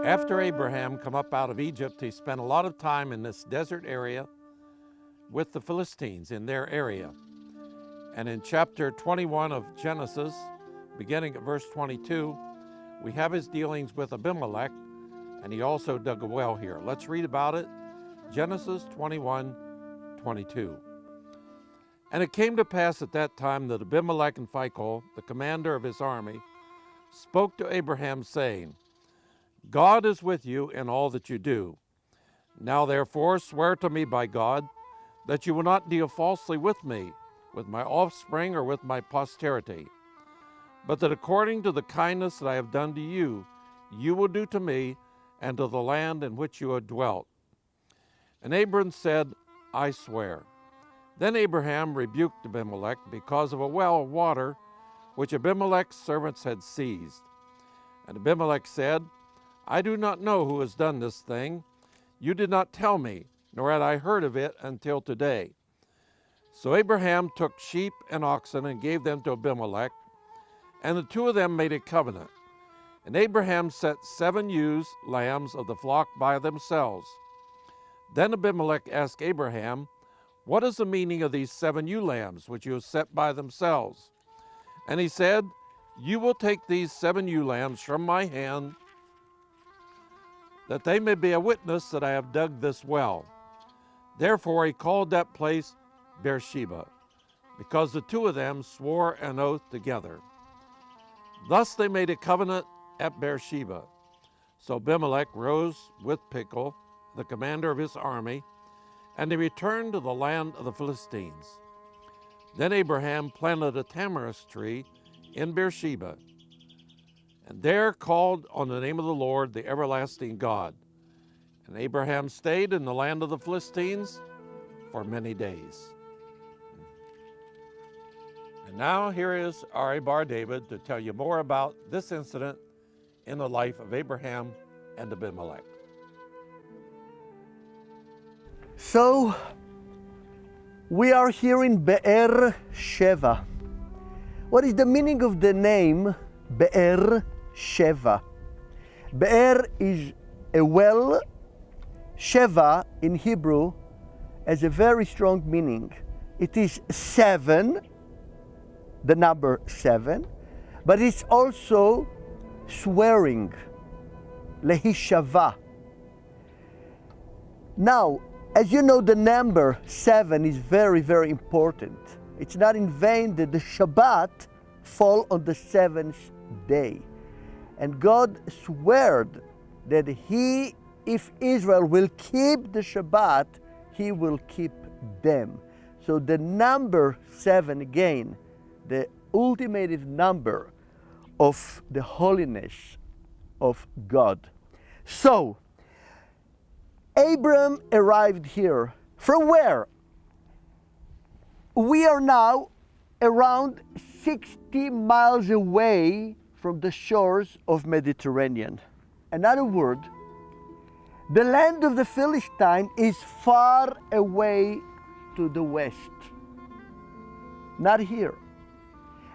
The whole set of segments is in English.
After Abraham come up out of Egypt, he spent a lot of time in this desert area with the Philistines in their area. And in chapter 21 of Genesis, beginning at verse 22, we have his dealings with Abimelech, and he also dug a well here. Let's read about it. Genesis 21:22. And it came to pass at that time that Abimelech and Phicol, the commander of his army, spoke to Abraham, saying, God is with you in all that you do. Now therefore swear to me by God that you will not deal falsely with me, with my offspring, or with my posterity, but that according to the kindness that I have done to you, you will do to me and to the land in which you have dwelt. And Abram said, I swear. Then Abraham rebuked Abimelech because of a well of water which Abimelech's servants had seized. And Abimelech said, I do not know who has done this thing. You did not tell me, nor had I heard of it until today. So Abraham took sheep and oxen and gave them to Abimelech, and the two of them made a covenant. And Abraham set 7 ewes, lambs of the flock by themselves. Then Abimelech asked Abraham, what is the meaning of these 7 ewe lambs which you have set by themselves? And he said, you will take these 7 ewe lambs from my hand, that they may be a witness that I have dug this well. Therefore he called that place Bersheba, because the two of them swore an oath together. Thus they made a covenant at Bersheba. So Abimelech rose with Phicol, the commander of his army, and he returned to the land of the Philistines. Then Abraham planted a tamarisk tree in Bersheba, and there called on the name of the Lord, the everlasting God. And Abraham stayed in the land of the Philistines for many days. And now here is Ari Bar David to tell you more about this incident in the life of Abraham and Abimelech. So, we are here in Bersheba. What is the meaning of the name Bersheba? Be'er is a well. Sheva in Hebrew has a very strong meaning. It is 7, the number 7, but it's also swearing, lehishava. Now, as you know, the number 7 is very, very important. It's not in vain that the Shabbat fall on the 7th day. And God swore that if Israel will keep the Shabbat, he will keep them. So the number 7, again, the ultimate number of the holiness of God. So, Abram arrived here. From where? We are now around 60 miles away from the shores of Mediterranean. Another word, the land of the Philistine is far away to the west, not here.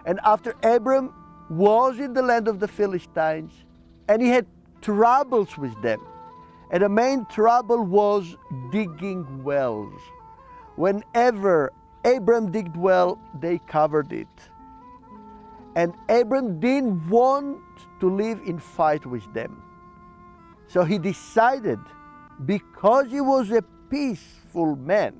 And after Abram was in the land of the Philistines, and he had troubles with them, and the main trouble was digging wells. Whenever Abram digged well, they covered it. And Abram didn't want to live in fight with them. So he decided, because he was a peaceful man,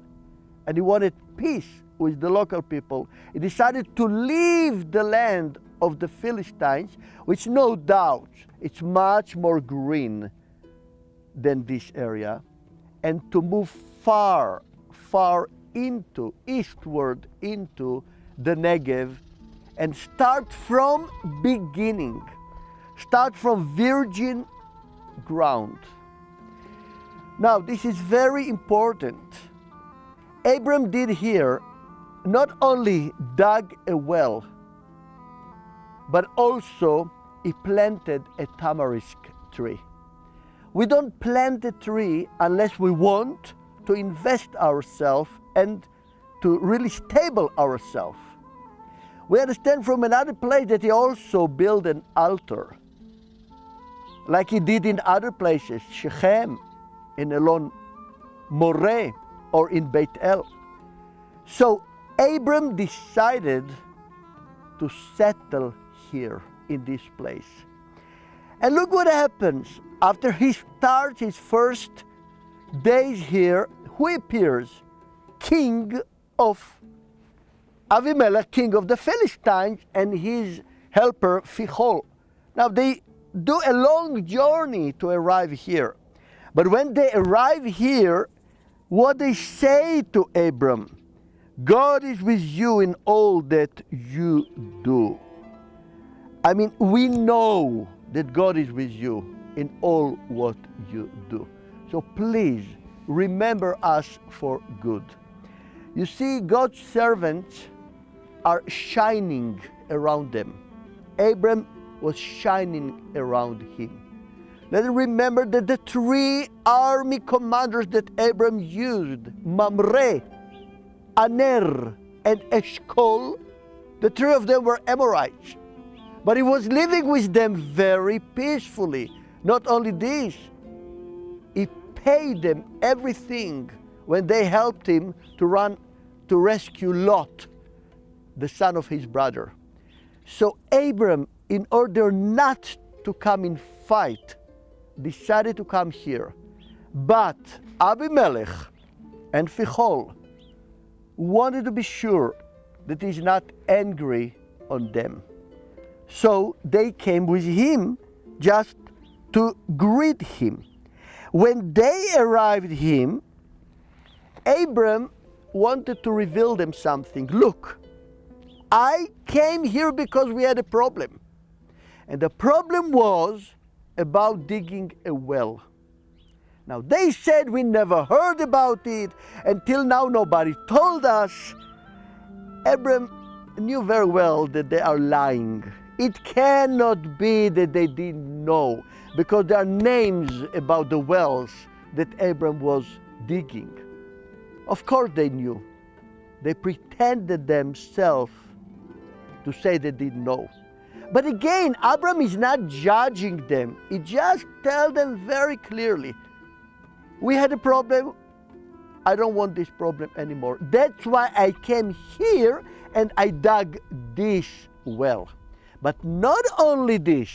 and he wanted peace with the local people, he decided to leave the land of the Philistines, which no doubt it's much more green than this area, and to move far eastward into the Negev, and start from beginning, start from virgin ground. Now, this is very important. Abram did here not only dug a well, but also he planted a tamarisk tree. We don't plant a tree unless we want to invest ourselves and to really stable ourselves. We understand from another place that he also built an altar. like he did in other places, Shechem, in Elon Moreh, or in Beit El. So Abram decided to settle here in this place. And look what happens. After he starts his first days here, who appears? King of Abimelech, king of the Philistines, and his helper Phicol. Now they do a long journey to arrive here. But when they arrive here, what they say to Abram, God is with you in all that you do. I mean, we know that God is with you in all what you do. So please remember us for good. You see, God's servants are shining around them. Abram was shining around him. Let us remember that the three army commanders that Abram used, Mamre, Aner, and Eshcol, the three of them were Amorites. But he was living with them very peacefully. Not only this, he paid them everything when they helped him to rescue Lot, the son of his brother. So Abram, in order not to come in fight, decided to come here. But Abimelech and Phicol wanted to be sure that he's not angry on them. So they came with him just to greet him. When they arrived him, Abram wanted to reveal them something. Look, I came here because we had a problem. And the problem was about digging a well. Now they said we never heard about it. Until now nobody told us. Abram knew very well that they are lying. It cannot be that they didn't know, because there are names about the wells that Abram was digging. Of course they knew. They pretended themselves to say they didn't know. But again, Abram is not judging them. He just tells them very clearly, we had a problem. I don't want this problem anymore. That's why I came here and I dug this well. But not only this,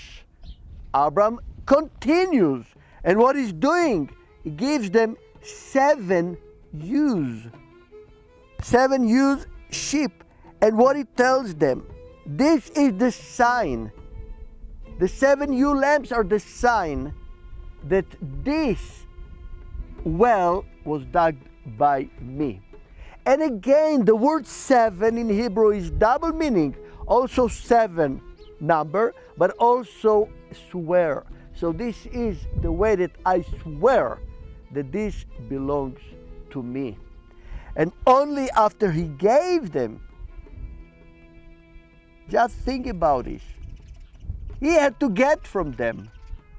Abram continues. And what he's doing, he gives them 7 ewes. 7 ewes sheep. And what he tells them, this is the sign. The 7 ewe lambs are the sign that this well was dug by me. And again, the word 7 in Hebrew is double meaning. Also 7 number, but also swear. So this is the way that I swear that this belongs to me. And only after he gave them, just think about this. He had to get from them.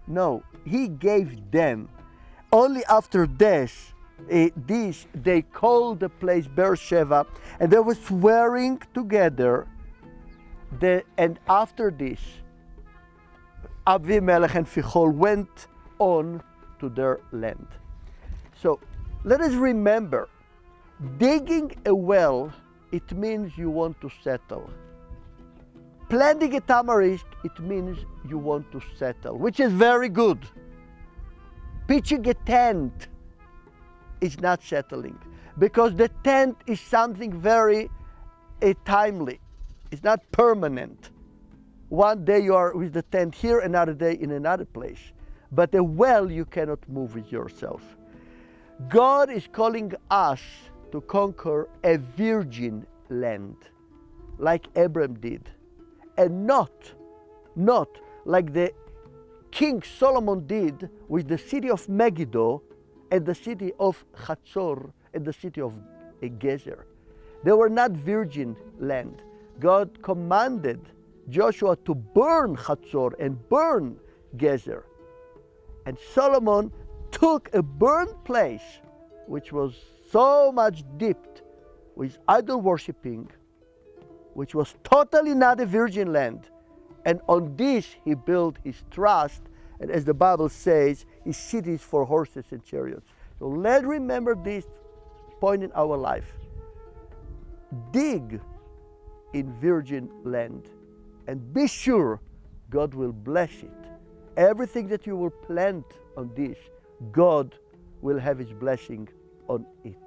No, he gave them. Only after this, they called the place Bersheba, and they were swearing together. And after this, Abimelech and Phicol went on to their land. So let us remember, digging a well, it means you want to settle. Planting a tamarisk, it means you want to settle, which is very good. Pitching a tent is not settling, because the tent is something very timely. It's not permanent. One day you are with the tent here, another day in another place. But a well you cannot move with yourself. God is calling us to conquer a virgin land, like Abram did. And not like the King Solomon did with the city of Megiddo and the city of Hatzor and the city of Gezer. They were not virgin land. God commanded Joshua to burn Hatzor and burn Gezer. And Solomon took a burned place, which was so much dipped with idol worshipping, which was totally not a virgin land. And on this he built his trust And as the Bible says, His cities for horses and chariots. So let's remember this point in our life. Dig in virgin land and be sure God will bless it. Everything that you will plant on this, God will have His blessing on it.